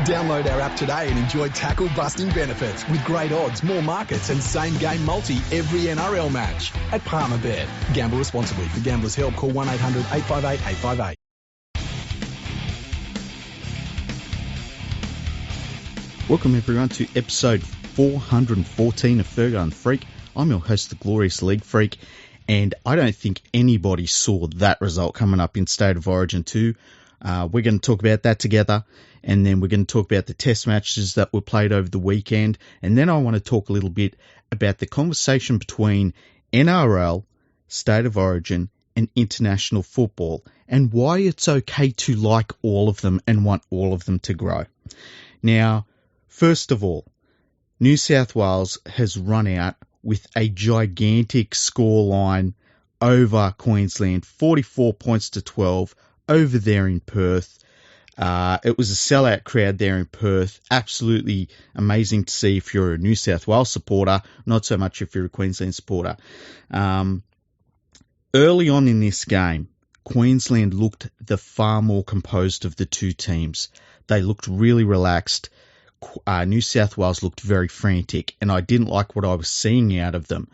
Download our app today and enjoy tackle-busting benefits with great odds, more markets and same-game multi every NRL match at Palmerbet. Gamble responsibly. For Gamblers' Help, call 1-800-858-858. Welcome everyone to episode 414 of Fergo and Freak. I'm your host, the Glorious League Freak, and I don't think anybody saw that result coming up in State of Origin 2. We're going to talk about that together, and then we're going to talk about the test matches that were played over the weekend, and then I want to talk a little bit about the conversation between NRL, State of Origin, and international football, and why it's okay to like all of them and want all of them to grow. Now, first of all, New South Wales has run out with a gigantic scoreline over Queensland, 44 points to 12 over there in Perth. It was a sellout crowd there in Perth. Absolutely amazing to see if you're a New South Wales supporter, not so much if you're a Queensland supporter. Early on in this game, Queensland looked the far more composed of the two teams. They looked really relaxed. New South Wales looked very frantic, and I didn't like what I was seeing out of them.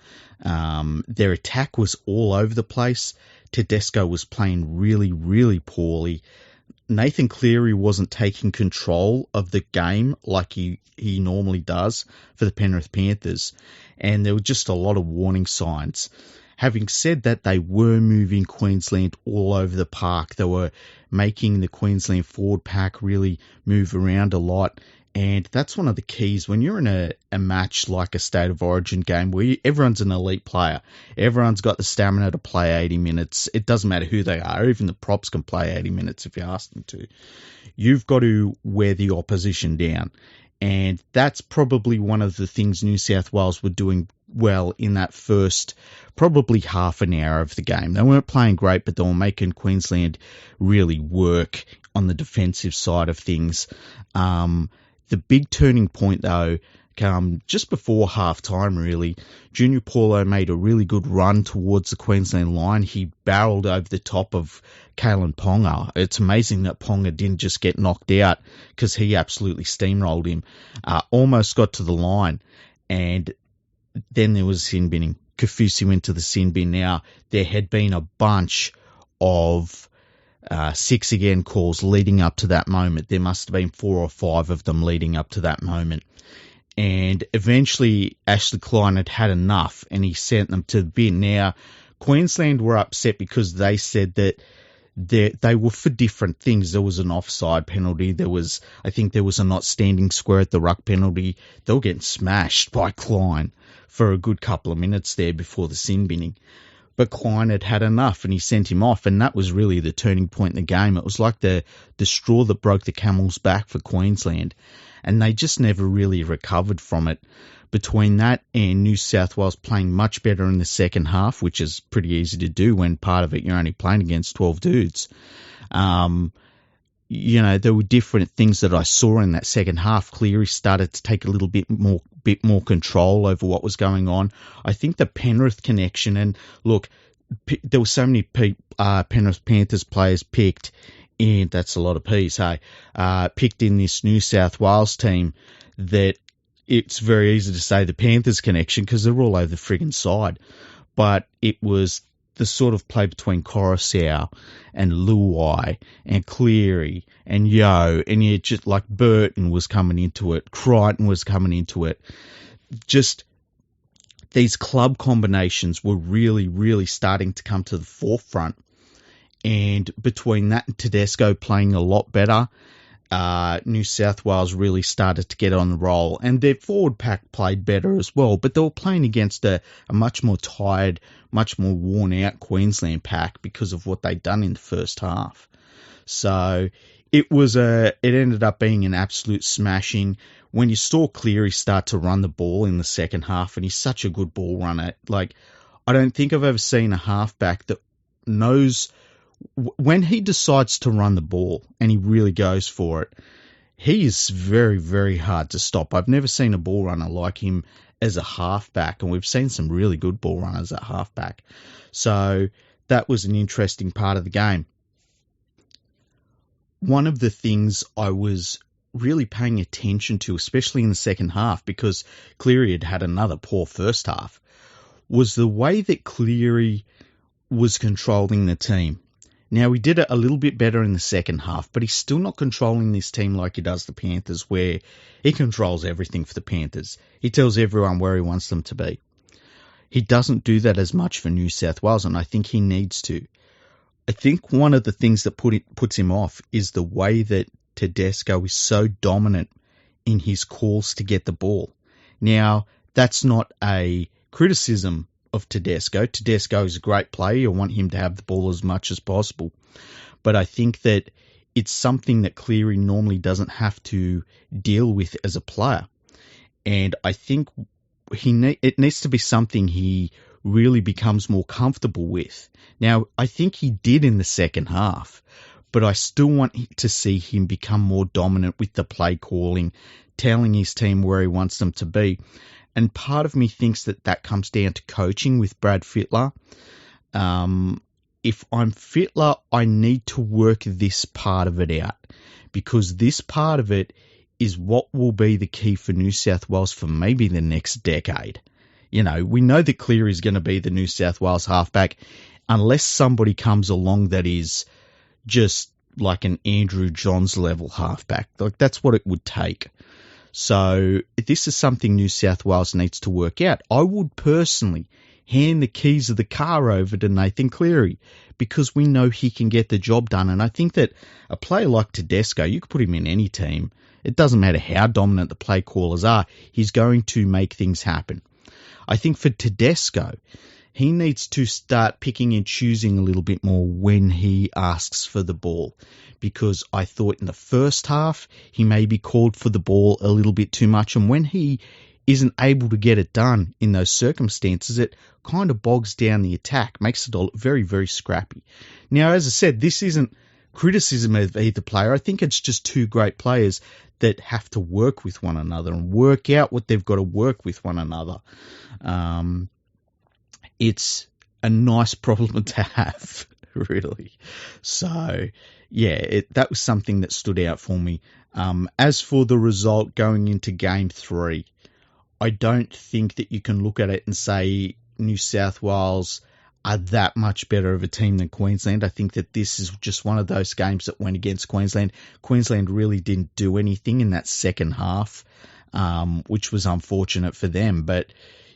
Their attack was all over the place. Tedesco was playing really, really poorly. Nathan Cleary wasn't taking control of the game like he normally does for the Penrith Panthers, and there were just a lot of warning signs. Having said that, they were moving Queensland all over the park. They were making the Queensland forward pack really move around a lot. And that's one of the keys when you're in a match like a State of Origin game where everyone's an elite player. Everyone's got the stamina to play 80 minutes. It doesn't matter who they are. Even the props can play 80 minutes if you ask them to. You've got to wear the opposition down. And that's probably one of the things New South Wales were doing well in that first probably half an hour of the game. They weren't playing great, but they were making Queensland really work on the defensive side of things. The big turning point, though, come just before half-time, really. Junior Paulo made a really good run towards the Queensland line. He barreled over the top of Kalen Ponga. It's amazing that Ponga didn't just get knocked out because he absolutely steamrolled him. Almost got to the line, and then there was sin binning. Kaufusi went to the sin bin. Now, there had been a bunch of 6 again calls leading up to that moment. There must have been 4 or 5 of them leading up to that moment. And eventually Ashley Klein had enough and he sent them to the bin. Now, Queensland were upset because they said that they were for different things. There was an offside penalty. I think there was a not standing square at the ruck penalty. They were getting smashed by Klein for a good couple of minutes there before the sin binning. But Klein had enough and he sent him off, and that was really the turning point in the game. It was like the straw that broke the camel's back for Queensland, and they just never really recovered from it. Between that and New South Wales playing much better in the second half, which is pretty easy to do when part of it you're only playing against 12 dudes. There were different things that I saw in that second half. Cleary started to take a little bit more control over what was going on. I think the Penrith connection, and look, there were so many Penrith Panthers players picked, and that's a lot of P's, hey, picked in this New South Wales team that it's very easy to say the Panthers connection because they're all over the friggin' side. But it was the sort of play between Coruscant and Luai and Cleary and Yo, and you just like Burton was coming into it, Crichton was coming into it. Just these club combinations were really, really starting to come to the forefront. And between that and Tedesco playing a lot better, New South Wales really started to get on the roll, and their forward pack played better as well, but they were playing against a much more tired, much more worn out Queensland pack because of what they'd done in the first half. So it ended up being an absolute smashing. When you saw Cleary start to run the ball in the second half, and he's such a good ball runner, like I don't think I've ever seen a halfback that knows when he decides to run the ball and he really goes for it, he is very, very hard to stop. I've never seen a ball runner like him as a halfback, and we've seen some really good ball runners at halfback. So that was an interesting part of the game. One of the things I was really paying attention to, especially in the second half, because Cleary had another poor first half, was the way that Cleary was controlling the team. Now, he did it a little bit better in the second half, but he's still not controlling this team like he does the Panthers, where he controls everything for the Panthers. He tells everyone where he wants them to be. He doesn't do that as much for New South Wales, and I think he needs to. I think one of the things that puts him off is the way that Tedesco is so dominant in his calls to get the ball. Now, that's not a criticism of Tedesco. Tedesco is a great player. You want him to have the ball as much as possible. But I think that it's something that Cleary normally doesn't have to deal with as a player. And I think it needs to be something he really becomes more comfortable with. Now, I think he did in the second half, but I still want to see him become more dominant with the play calling, telling his team where he wants them to be. And part of me thinks that comes down to coaching with Brad Fittler. If I'm Fittler, I need to work this part of it out, because this part of it is what will be the key for New South Wales for maybe the next decade. You know, we know that Cleary is going to be the New South Wales halfback unless somebody comes along that is just like an Andrew Johns level halfback. Like, that's what it would take. So this is something New South Wales needs to work out. I would personally hand the keys of the car over to Nathan Cleary, because we know he can get the job done. And I think that a player like Tedesco, you could put him in any team. It doesn't matter how dominant the play callers are. He's going to make things happen. I think for Tedesco, he needs to start picking and choosing a little bit more when he asks for the ball, because I thought in the first half he maybe called for the ball a little bit too much, and when he isn't able to get it done in those circumstances, it kind of bogs down the attack, makes it all very, very scrappy. Now, as I said, this isn't criticism of either player. I think it's just two great players that have to work with one another and work out what they've got to work with one another. It's a nice problem to have, really. So, yeah, that was something that stood out for me. As for the result going into Game 3, I don't think that you can look at it and say New South Wales are that much better of a team than Queensland. I think that this is just one of those games that went against Queensland. Queensland really didn't do anything in that second half, which was unfortunate for them. But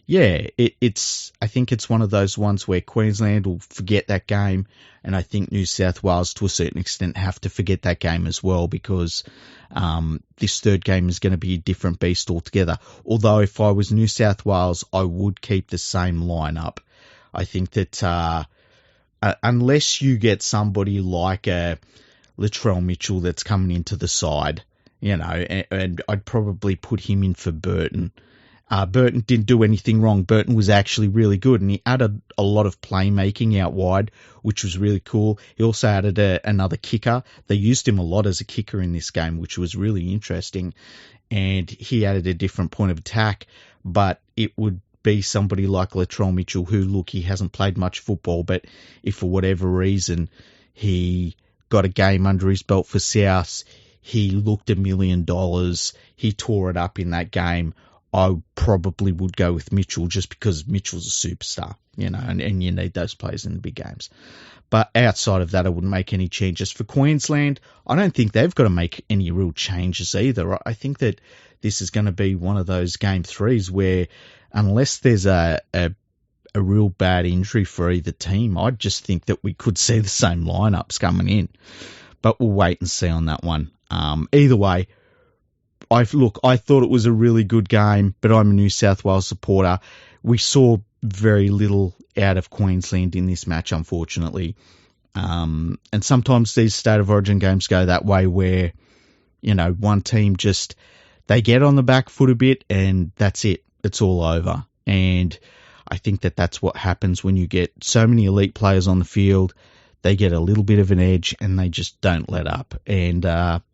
yeah, I think it's one of those ones where Queensland will forget that game, and I think New South Wales, to a certain extent, have to forget that game as well, because this third game is going to be a different beast altogether. Although if I was New South Wales, I would keep the same lineup. I think that unless you get somebody like a Latrell Mitchell that's coming into the side, you know, and I'd probably put him in for Burton. Burton didn't do anything wrong. Burton was actually really good, and he added a lot of playmaking out wide, which was really cool. He also added another kicker. They used him a lot as a kicker in this game, which was really interesting, and he added a different point of attack, but it would be somebody like Latrell Mitchell, who, look, he hasn't played much football, but if for whatever reason he got a game under his belt for South, he looked $1 million, he tore it up in that game, I probably would go with Mitchell, just because Mitchell's a superstar, you know, and you need those players in the big games. But outside of that, I wouldn't make any changes. For Queensland, I don't think they've got to make any real changes either. I think that this is going to be one of those Game 3s where, unless there's a real bad injury for either team, I just think that we could see the same lineups coming in. But we'll wait and see on that one. Either way, I thought it was a really good game, but I'm a New South Wales supporter. We saw very little out of Queensland in this match, unfortunately. And sometimes these State of Origin games go that way where, you know, one team just, they get on the back foot a bit and that's it. It's all over. And I think that that's what happens when you get so many elite players on the field. They get a little bit of an edge and they just don't let up. And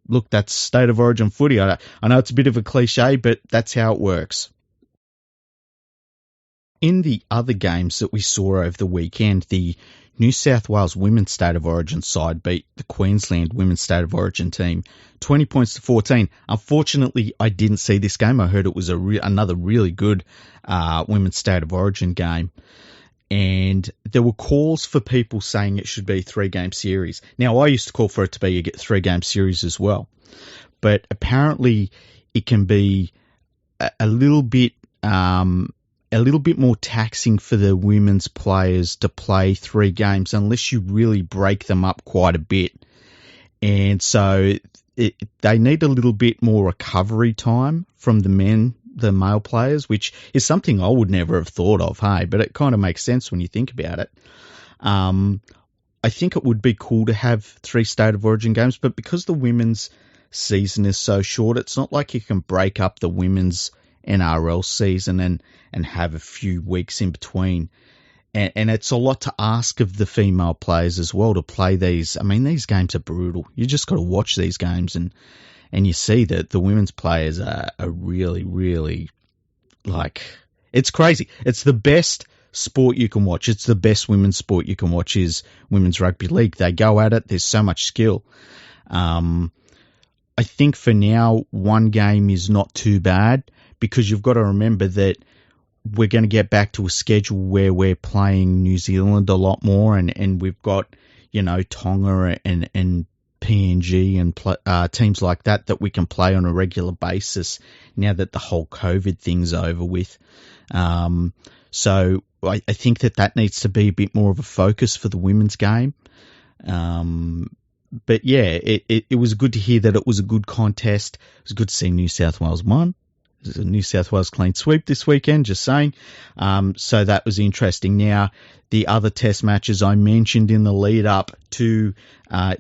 look, that's State of Origin footy. I know it's a bit of a cliche, but that's how it works. In the other games that we saw over the weekend, the New South Wales Women's State of Origin side beat the Queensland Women's State of Origin team 20 points to 14. Unfortunately, I didn't see this game. I heard it was another really good Women's State of Origin game. And there were calls for people saying it should be a 3-game series. Now, I used to call for it to be a 3-game series as well. But apparently it can be a little bit more taxing for the women's players to play 3 games unless you really break them up quite a bit. And so they need a little bit more recovery time from the male players, which is something I would never have thought of, hey, but it kind of makes sense when you think about it. I think it would be cool to have 3 State of Origin games, but because the women's season is so short, it's not like you can break up the women's NRL season and have a few weeks in between. And it's a lot to ask of the female players as well to play these. I mean, these games are brutal. You just got to watch these games and you see that the women's players are really, really, like, it's crazy. It's the best sport you can watch. It's the best women's sport you can watch is women's rugby league. They go at it. There's so much skill. I think for now, 1 game is not too bad because you've got to remember that we're going to get back to a schedule where we're playing New Zealand a lot more and we've got, Tonga and PNG and teams like that we can play on a regular basis now that the whole COVID thing's over with. So I think that needs to be a bit more of a focus for the women's game. But yeah, it was good to hear that it was a good contest. It was good to see New South Wales won. It was a New South Wales clean sweep this weekend, just saying. So that was interesting. Now, the other test matches I mentioned in the lead up to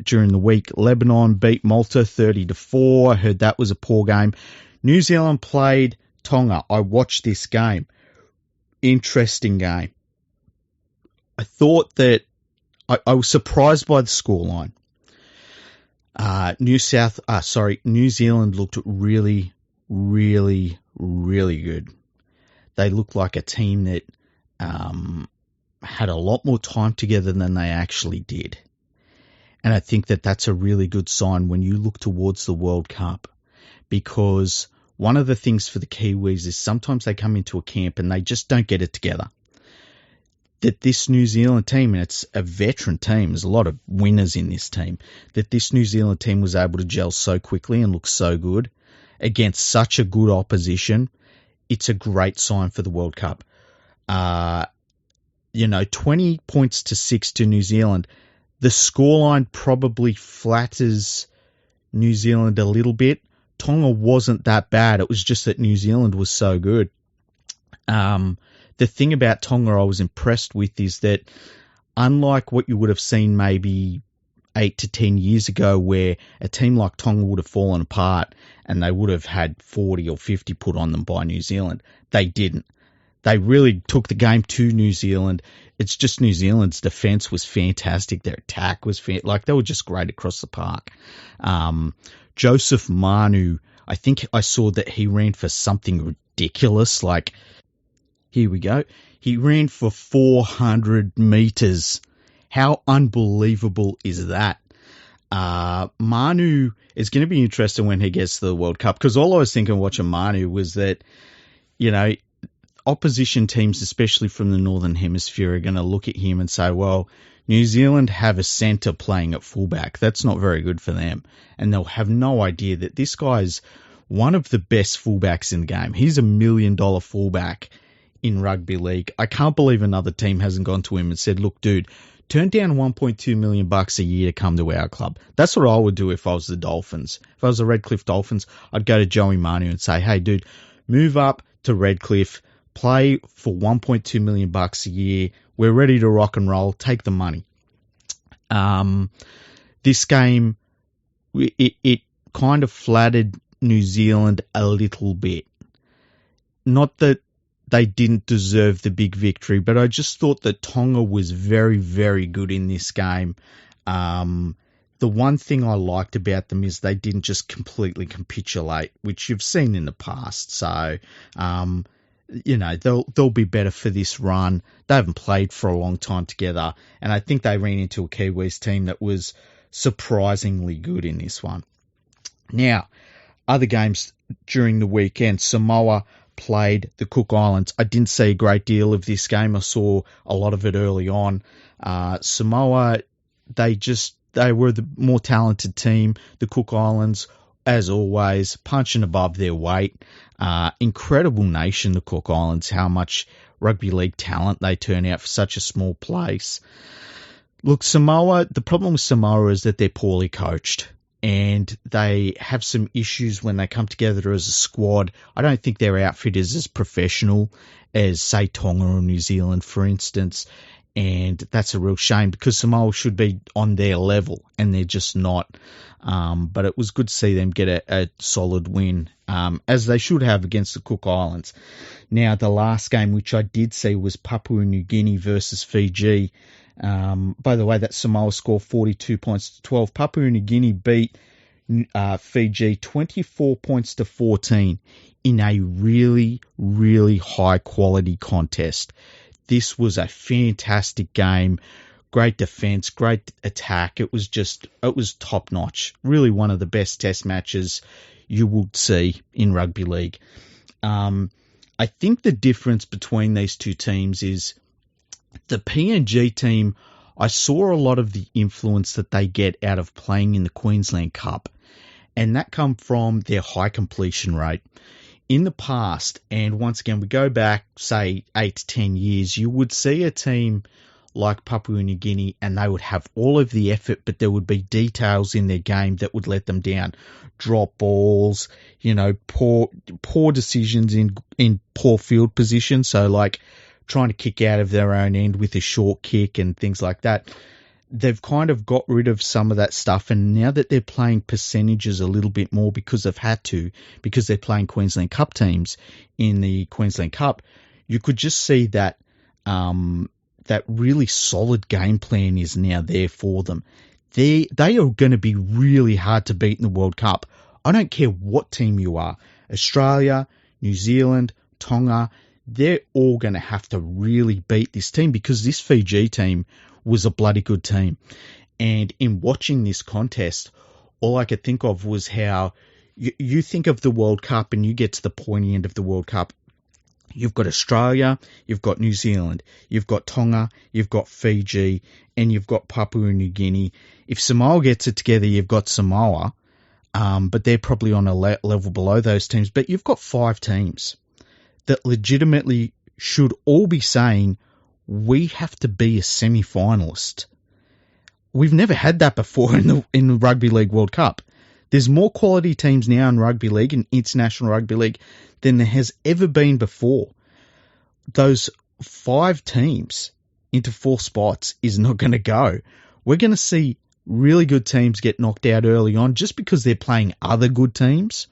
during the week, Lebanon beat Malta 30-4. I heard that was a poor game. New Zealand played Tonga. I watched this game. Interesting game. I thought that I was surprised by the scoreline. New Zealand looked really, really, really good. They looked like a team that had a lot more time together than they actually did. And I think that that's a really good sign when you look towards the World Cup, because one of the things for the Kiwis is sometimes they come into a camp and they just don't get it together. That this New Zealand team, and it's a veteran team, there's a lot of winners in this team, that this New Zealand team was able to gel so quickly and look so good against such a good opposition. It's a great sign for the World Cup. 20 points to 6 to New Zealand. The scoreline probably flatters New Zealand a little bit. Tonga wasn't that bad. It was just that New Zealand was so good. The thing about Tonga I was impressed with is that unlike what you would have seen maybe 8 to 10 years ago where a team like Tonga would have fallen apart and they would have had 40 or 50 put on them by New Zealand, they didn't. They really took the game to New Zealand. It's just New Zealand's defence was fantastic. Their attack was they were just great across the park. Joseph Manu, I think I saw that he ran for something ridiculous. Here we go. He ran for 400 metres. How unbelievable is that? Manu is going to be interesting when he gets to the World Cup, because all I was thinking watching Manu was that, opposition teams, especially from the Northern Hemisphere, are going to look at him and say, well, New Zealand have a centre playing at fullback. That's not very good for them. And they'll have no idea that this guy's one of the best fullbacks in the game. He's $1 million fullback in rugby league. I can't believe another team hasn't gone to him and said, look, dude, turn down $1.2 million a year to come to our club. That's what I would do if I was the Dolphins. If I was the Redcliffe Dolphins, I'd go to Joey Manu and say, hey, dude, move up to Redcliffe, play for $1.2 million a year. We're ready to rock and roll. Take the money. This game, it kind of flattered New Zealand a little bit. Not that they didn't deserve the big victory, but I just thought that Tonga was very, very good in this game. The one thing I liked about them is they didn't just completely capitulate, which you've seen in the past. So they'll be better for this run. They haven't played for a long time together, and I think they ran into a Kiwis team that was surprisingly good in this one. Now, other games during the weekend, Samoa played the Cook Islands. I didn't see a great deal of this game. I saw a lot of it early on. Samoa, they were the more talented team. The Cook Islands, as always, punching above their weight. Incredible nation, the Cook Islands, how much rugby league talent they turn out for such a small place. Look, Samoa, the problem with Samoa is that they're poorly coached and they have some issues when they come together as a squad. I don't think their outfit is as professional as, say, Tonga or New Zealand, for instance. And that's a real shame because Samoa should be on their level and they're just not. But it was good to see them get a solid win, as they should have against the Cook Islands. Now, the last game which I did see was Papua New Guinea versus Fiji. By the way, that Samoa scored 42 points to 12. Papua New Guinea beat Fiji 24 points to 14 in a really, really high quality contest. This was a fantastic game. Great defense, great attack. It was top notch. Really one of the best test matches you would see in rugby league. I think the difference between these two teams is the PNG team. I saw a lot of the influence that they get out of playing in the Queensland Cup, and that come from their high completion rate. In the past, and once again, we go back, say, 8 to 10 years, you would see a team like Papua New Guinea and they would have all of the effort, but there would be details in their game that would let them down. Drop balls, poor decisions in poor field position. So like trying to kick out of their own end with a short kick and things like that. They've kind of got rid of some of that stuff, and now that they're playing percentages a little bit more because they've had to, because they're playing Queensland Cup teams in the Queensland Cup, you could just see that that really solid game plan is now there for them. They are going to be really hard to beat in the World Cup. I don't care what team you are, Australia, New Zealand, Tonga, they're all going to have to really beat this team because this Fiji team was a bloody good team. And in watching this contest, all I could think of was how you think of the World Cup and you get to the pointy end of the World Cup. You've got Australia, you've got New Zealand, you've got Tonga, you've got Fiji, and you've got Papua New Guinea. If Samoa gets it together, you've got Samoa, but they're probably on a level below those teams. But you've got 5 teams that legitimately should all be saying, we have to be a semi-finalist. We've never had that before in the Rugby League World Cup. There's more quality teams now in Rugby League and International Rugby League than there has ever been before. Those 5 teams into 4 spots is not going to go. We're going to see really good teams get knocked out early on just because they're playing other good teams.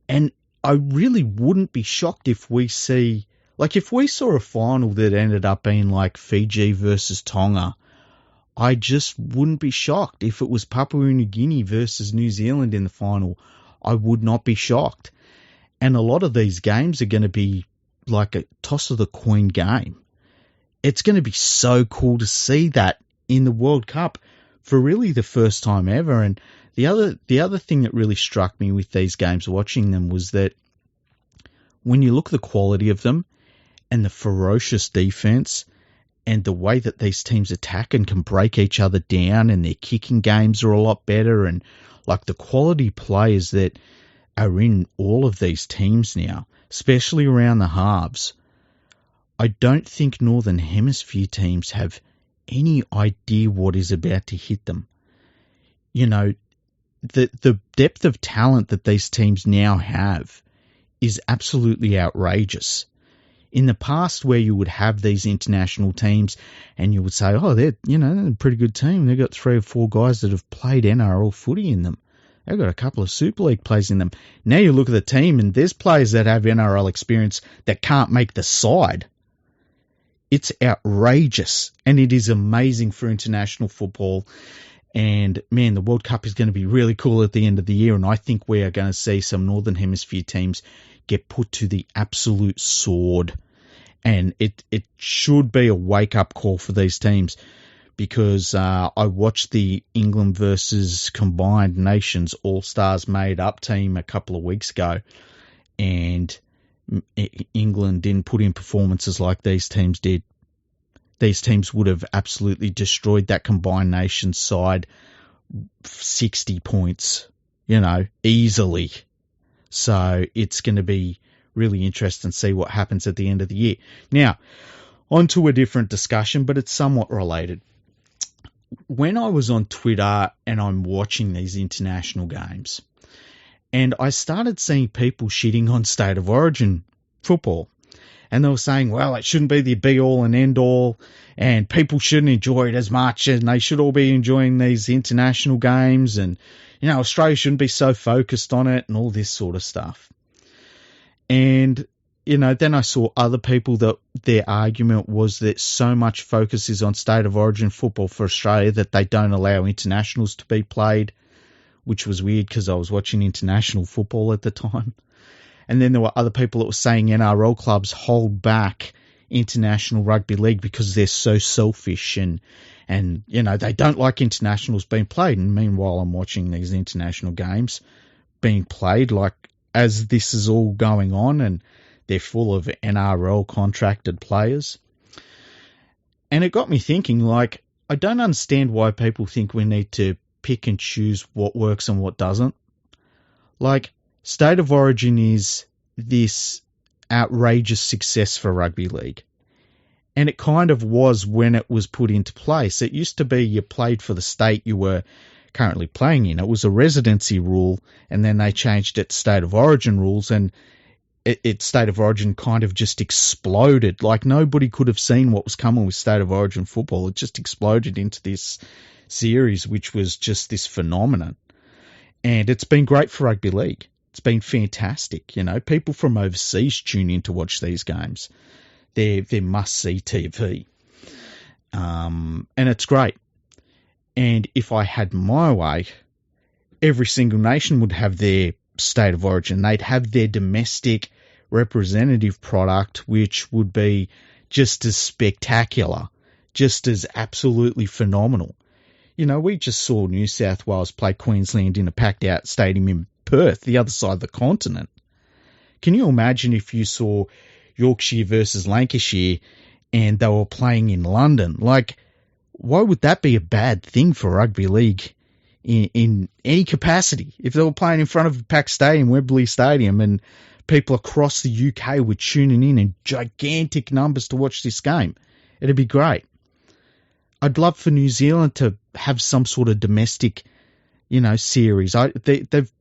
And I really wouldn't be shocked if we see, like if we saw a final that ended up being like Fiji versus Tonga, I just wouldn't be shocked. If it was Papua New Guinea versus New Zealand in the final, I would not be shocked. And a lot of these games are going to be like a toss of the coin game. It's going to be so cool to see that in the World Cup for really the first time ever. And the other thing that really struck me with these games watching them was that when you look at the quality of them and the ferocious defense and the way that these teams attack and can break each other down, and their kicking games are a lot better, and like the quality players that are in all of these teams now, especially around the halves, I don't think Northern Hemisphere teams have any idea what is about to hit them. The depth of talent that these teams now have is absolutely outrageous. In the past, where you would have these international teams and you would say, oh, they're a pretty good team. They've got 3 or 4 guys that have played NRL footy in them. They've got a couple of Super League players in them. Now you look at the team and there's players that have NRL experience that can't make the side. It's outrageous, and it is amazing for international football. And, man, the World Cup is going to be really cool at the end of the year, and I think we are going to see some Northern Hemisphere teams get put to the absolute sword. And it should be a wake-up call for these teams, because I watched the England versus Combined Nations All-Stars made-up team a couple of weeks ago, and England didn't put in performances like these teams did. These teams would have absolutely destroyed that Combined Nations side 60 points, easily. So it's going to be really interesting to see what happens at the end of the year. Now, on to a different discussion, but it's somewhat related. When I was on Twitter and I'm watching these international games, and I started seeing people shitting on State of Origin football, and they were saying, well, it shouldn't be the be-all and end-all, and people shouldn't enjoy it as much, and they should all be enjoying these international games, and, Australia shouldn't be so focused on it, and all this sort of stuff. And, then I saw other people that their argument was that so much focus is on State of Origin football for Australia that they don't allow internationals to be played, which was weird because I was watching international football at the time. And then there were other people that were saying NRL clubs hold back international rugby league because they're so selfish and they don't like internationals being played. And meanwhile, I'm watching these international games being played like as this is all going on, and they're full of NRL contracted players. And it got me thinking, I don't understand why people think we need to pick and choose what works and what doesn't. State of Origin is this outrageous success for rugby league. And it kind of was when it was put into place. It used to be you played for the state you were currently playing in. It was a residency rule, and then they changed it to State of Origin rules, and State of Origin kind of just exploded. Nobody could have seen what was coming with State of Origin football. It just exploded into this series, which was just this phenomenon. And it's been great for rugby league. It's been fantastic. People from overseas tune in to watch these games. They're must-see TV. And it's great. And if I had my way, every single nation would have their State of Origin. They'd have their domestic representative product, which would be just as spectacular, just as absolutely phenomenal. We just saw New South Wales play Queensland in a packed-out stadium in Perth, the other side of the continent. Can you imagine if you saw Yorkshire versus Lancashire and they were playing in London? Why would that be a bad thing for rugby league in any capacity? If they were playing in front of a packed stadium, Wembley Stadium, and people across the UK were tuning in gigantic numbers to watch this game, it'd be great. I'd love for New Zealand to have some sort of domestic, series. They've,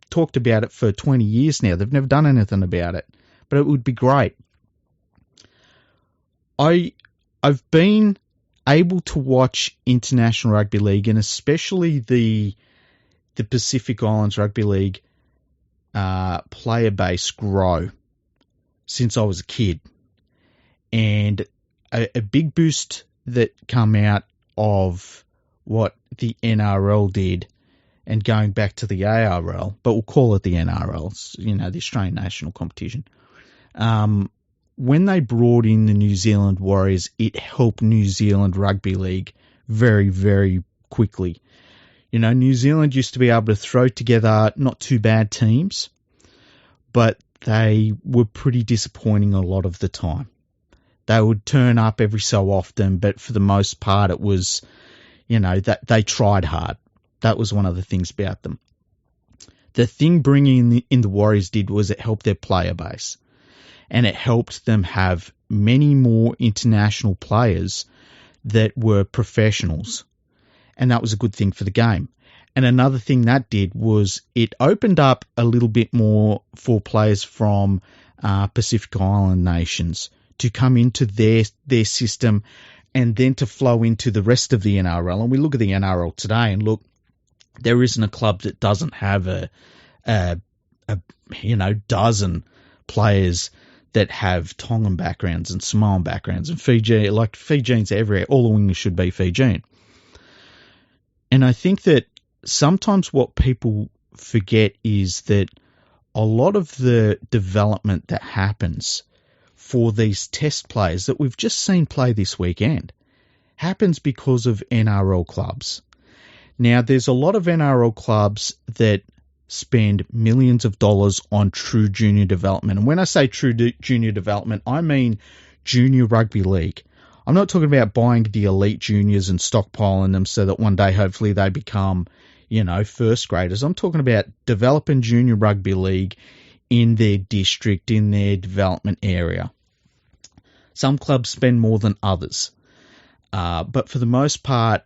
talked about it for 20 years now. They've never done anything about it, but it would be great. I've been able to watch international rugby league, and especially the Pacific Islands Rugby League player base grow since I was a kid. And a big boost that come out of what the NRL did and going back to the ARL, but we'll call it the NRL, the Australian National Competition. When they brought in the New Zealand Warriors, it helped New Zealand Rugby League very, very quickly. New Zealand used to be able to throw together not too bad teams, but they were pretty disappointing a lot of the time. They would turn up every so often, but for the most part it was, that they tried hard. That was one of the things about them. The thing bringing in the Warriors did was it helped their player base. And it helped them have many more international players that were professionals. And that was a good thing for the game. And another thing that did was it opened up a little bit more for players from Pacific Island nations to come into their system and then to flow into the rest of the NRL. And we look at the NRL today and look, there isn't a club that doesn't have a dozen players that have Tongan backgrounds and Samoan backgrounds and Fijians everywhere. All the wingers should be Fijian. And I think that sometimes what people forget is that a lot of the development that happens for these test players that we've just seen play this weekend happens because of NRL clubs. Now, there's a lot of NRL clubs that spend millions of dollars on true junior development. And when I say true junior development, I mean junior rugby league. I'm not talking about buying the elite juniors and stockpiling them so that one day hopefully they become, first graders. I'm talking about developing junior rugby league in their district, in their development area. Some clubs spend more than others. But for the most part,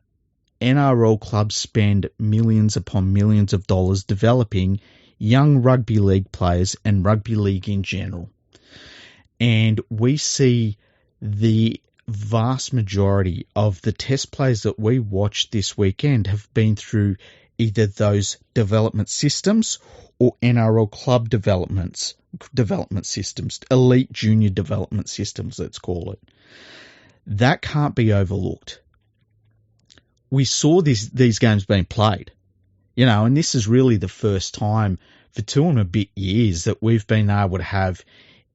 NRL clubs spend millions upon millions of dollars developing young rugby league players and rugby league in general. And we see the vast majority of the test players that we watched this weekend have been through either those development systems or NRL club development systems, elite junior development systems, let's call it. That can't be overlooked. We saw these games being played, and this is really the first time for 2 and a bit years that we've been able to have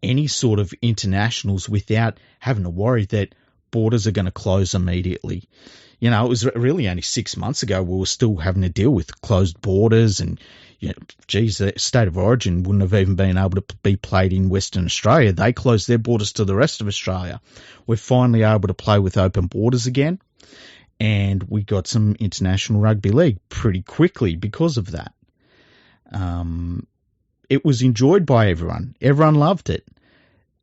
any sort of internationals without having to worry that borders are going to close immediately. It was really only 6 months ago we were still having to deal with closed borders and, the State of Origin wouldn't have even been able to be played in Western Australia. They closed their borders to the rest of Australia. We're finally able to play with open borders again, and we got some international rugby league pretty quickly because of that. It was enjoyed by everyone. Everyone loved it.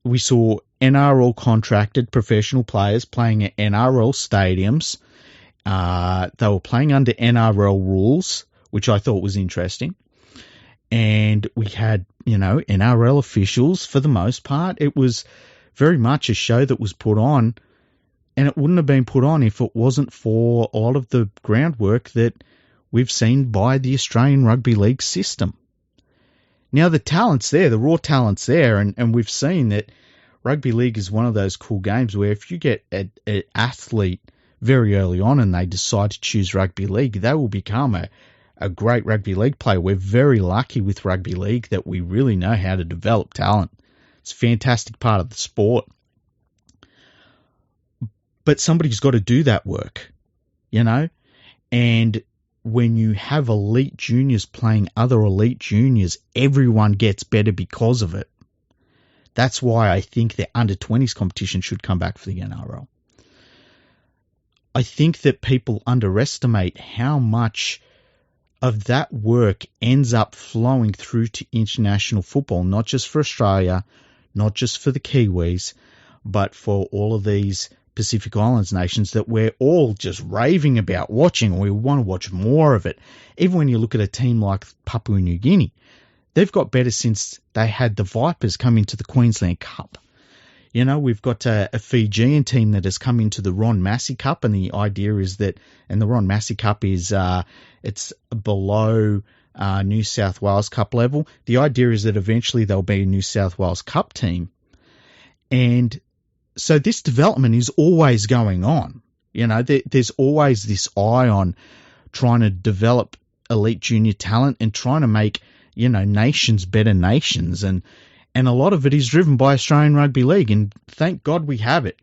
We saw NRL contracted professional players playing at NRL stadiums. They were playing under NRL rules, which I thought was interesting. And we had, NRL officials for the most part. It was very much a show that was put on, and it wouldn't have been put on if it wasn't for all of the groundwork that we've seen by the Australian Rugby League system. Now, the talent's there, the raw talent's there, and we've seen that rugby league is one of those cool games where if you get an athlete very early on and they decide to choose rugby league, they will become a great rugby league player. We're very lucky with rugby league that we really know how to develop talent. It's a fantastic part of the sport. But somebody's got to do that work, and when you have elite juniors playing other elite juniors, everyone gets better because of it. That's why I think the under-20s competition should come back for the NRL. I think that people underestimate how much of that work ends up flowing through to international football, not just for Australia, not just for the Kiwis, but for all of these Pacific Islands nations that we're all just raving about watching. We want to watch more of it. Even when you look at a team like Papua New Guinea, they've got better since they had the Vipers come into the Queensland Cup. We've got a Fijian team that has come into the Ron Massey Cup, and the idea is that, and the Ron Massey Cup is, it's below New South Wales Cup level. The idea is that eventually there'll be a New South Wales Cup team. And so this development is always going on. There's always this eye on trying to develop elite junior talent and trying to make, nations better nations. And a lot of it is driven by Australian Rugby League, and thank God we have it.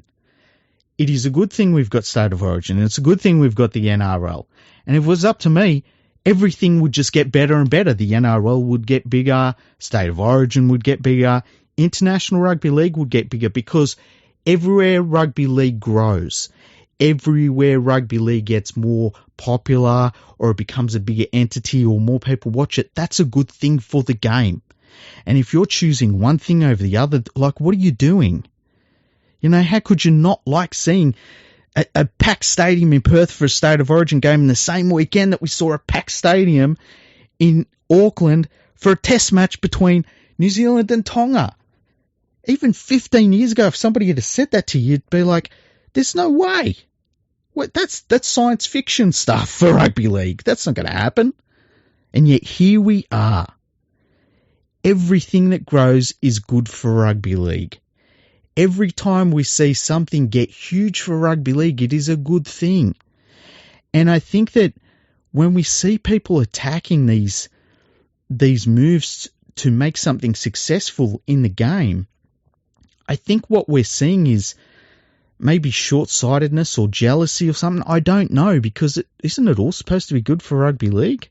It is a good thing we've got State of Origin, and it's a good thing we've got the NRL. And if it was up to me, everything would just get better and better. The NRL would get bigger, State of Origin would get bigger, International Rugby League would get bigger, because everywhere rugby league grows, everywhere rugby league gets more popular or it becomes a bigger entity or more people watch it, that's a good thing for the game. And if you're choosing one thing over the other, what are you doing? How could you not like seeing a packed stadium in Perth for a State of Origin game in the same weekend that we saw a packed stadium in Auckland for a test match between New Zealand and Tonga? Even 15 years ago, if somebody had said that to you, you'd be like, there's no way. That's science fiction stuff for rugby league. That's not going to happen. And yet here we are. Everything that grows is good for rugby league. Every time we see something get huge for rugby league, it is a good thing. And I think that when we see people attacking these moves to make something successful in the game, I think what we're seeing is maybe short-sightedness or jealousy or something. I don't know, because isn't it all supposed to be good for rugby league?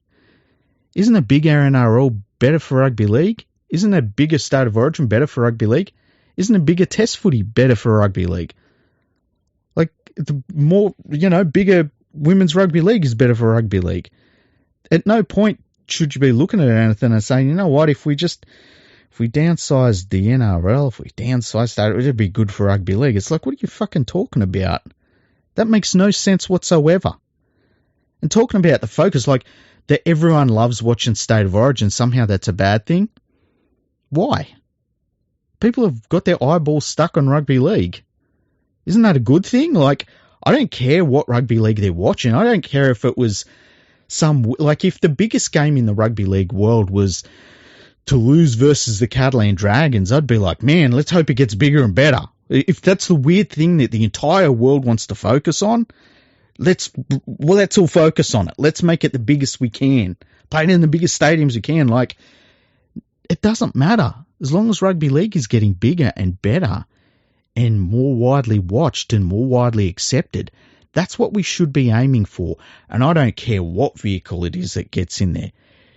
Isn't a bigger NRL better for rugby league? Isn't a bigger State of Origin better for rugby league? Isn't a bigger Test footy better for rugby league? Like, the more, bigger women's rugby league is better for rugby league. At no point should you be looking at anything and saying, you know what, if we downsized the NRL, if we downsized that, it would be good for rugby league. It's like, what are you fucking talking about? That makes no sense whatsoever. And talking about the focus, like, that everyone loves watching State of Origin, somehow that's a bad thing. Why? People have got their eyeballs stuck on rugby league. Isn't that a good thing? Like, I don't care what rugby league they're watching. I don't care if it was if the biggest game in the rugby league world was Toulouse versus the Catalan Dragons, I'd be like, man, let's hope it gets bigger and better. If that's the weird thing that the entire world wants to focus on, let's all focus on it. Let's make it the biggest we can. Play it in the biggest stadiums we can. Like, it doesn't matter. As long as rugby league is getting bigger and better and more widely watched and more widely accepted, that's what we should be aiming for. And I don't care what vehicle it is that gets in there.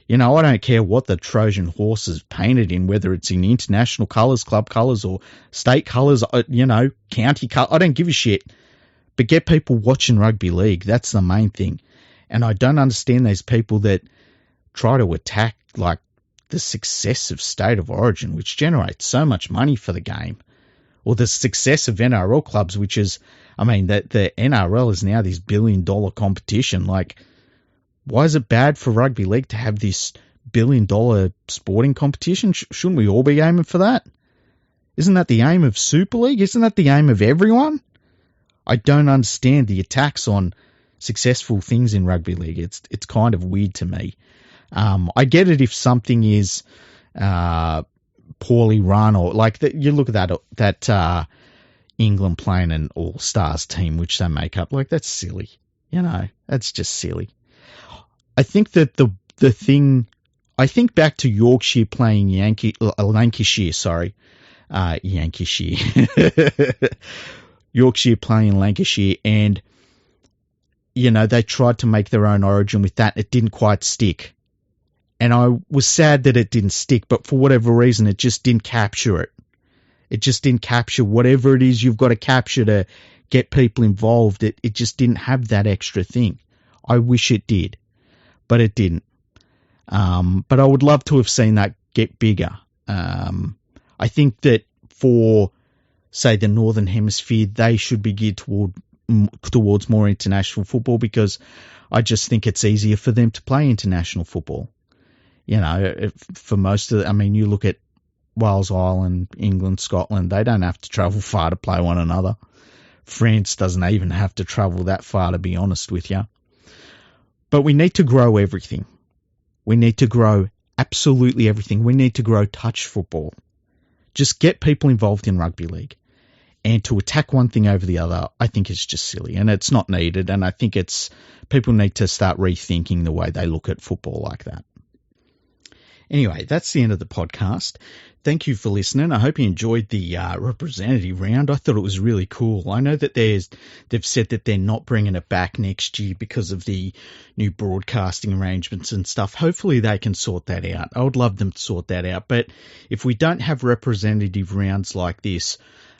I don't care what the Trojan horse is painted in, whether it's in international colours, club colours, or state colours, county colours. I don't give a shit. But get people watching rugby league. That's the main thing. And I don't understand those people that try to attack, like, the success of State of Origin, which generates so much money for the game. Or the success of NRL clubs, which is, that the NRL is now this $1 billion competition. Like, why is it bad for rugby league to have this $1 billion sporting competition? Shouldn't we all be aiming for that? Isn't that the aim of Super League? Isn't that the aim of everyone? I don't understand the attacks on successful things in rugby league. It's kind of weird to me. I get it if something is poorly run, or like you look at that England playing an All-Stars team, which they make up. Like, that's silly. That's just silly. I think that the thing, I think back to Yorkshire playing Lancashire. Yorkshire playing Lancashire, and, they tried to make their own origin with that. It didn't quite stick. And I was sad that it didn't stick, but for whatever reason, it just didn't capture it. It just didn't capture whatever it is you've got to capture to get people involved. It just didn't have that extra thing. I wish it did, but it didn't. But I would love to have seen that get bigger. I think that for, say, the Northern Hemisphere, they should be geared towards more international football, because I just think it's easier for them to play international football. For most of you look at Wales, Ireland, England, Scotland, they don't have to travel far to play one another. France doesn't even have to travel that far, to be honest with you. But we need to grow everything. We need to grow absolutely everything. We need to grow touch football. Just get people involved in rugby league. And to attack one thing over the other, I think it's just silly, and it's not needed. And I think people need to start rethinking the way they look at football like that. Anyway, that's the end of the podcast. Thank you for listening. I hope you enjoyed the representative round. I thought it was really cool. I know that they've said that they're not bringing it back next year because of the new broadcasting arrangements and stuff. Hopefully they can sort that out. I would love them to sort that out. But if we don't have representative rounds like this,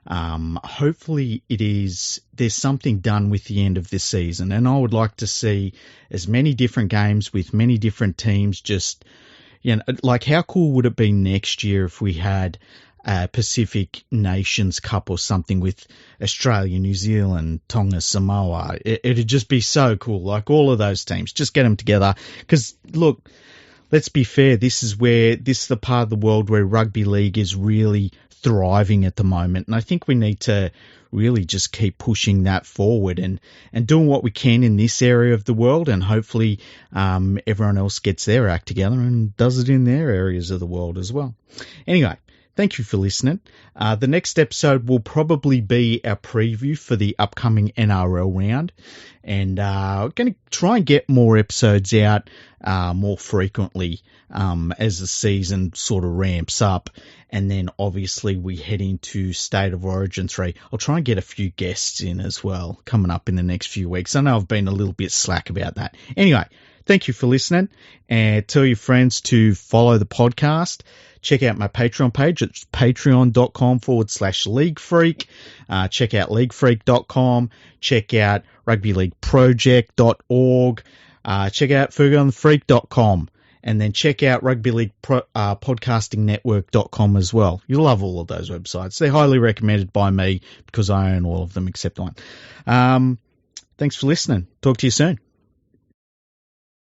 hopefully there's something done with the end of this season. And I would like to see as many different games with many different teams. Just, like, how cool would it be next year if we had a Pacific Nations Cup or something with Australia, New Zealand, Tonga, Samoa? It'd just be so cool. Like, all of those teams, just get them together. Because, look, let's be fair. This is the part of the world where rugby league is really thriving at the moment. And I think we need to really just keep pushing that forward and doing what we can in this area of the world. And hopefully everyone else gets their act together and does it in their areas of the world as well. Anyway, thank you for listening. The next episode will probably be our preview for the upcoming NRL round, and we're going to try and get more episodes out more frequently as the season sort of ramps up. And then obviously we head into State of Origin 3. I'll try and get a few guests in as well coming up in the next few weeks. I know I've been a little bit slack about that. Anyway, thank you for listening, and tell your friends to follow the podcast. Check out my Patreon page. It's patreon.com/leaguefreak. Check out leaguefreak.com. Check out rugbyleagueproject.org. Check out fergoandthefreak.com. And then check out Rugby League podcastingnetwork.com as well. You'll love all of those websites. They're highly recommended by me because I own all of them except one. Thanks for listening. Talk to you soon.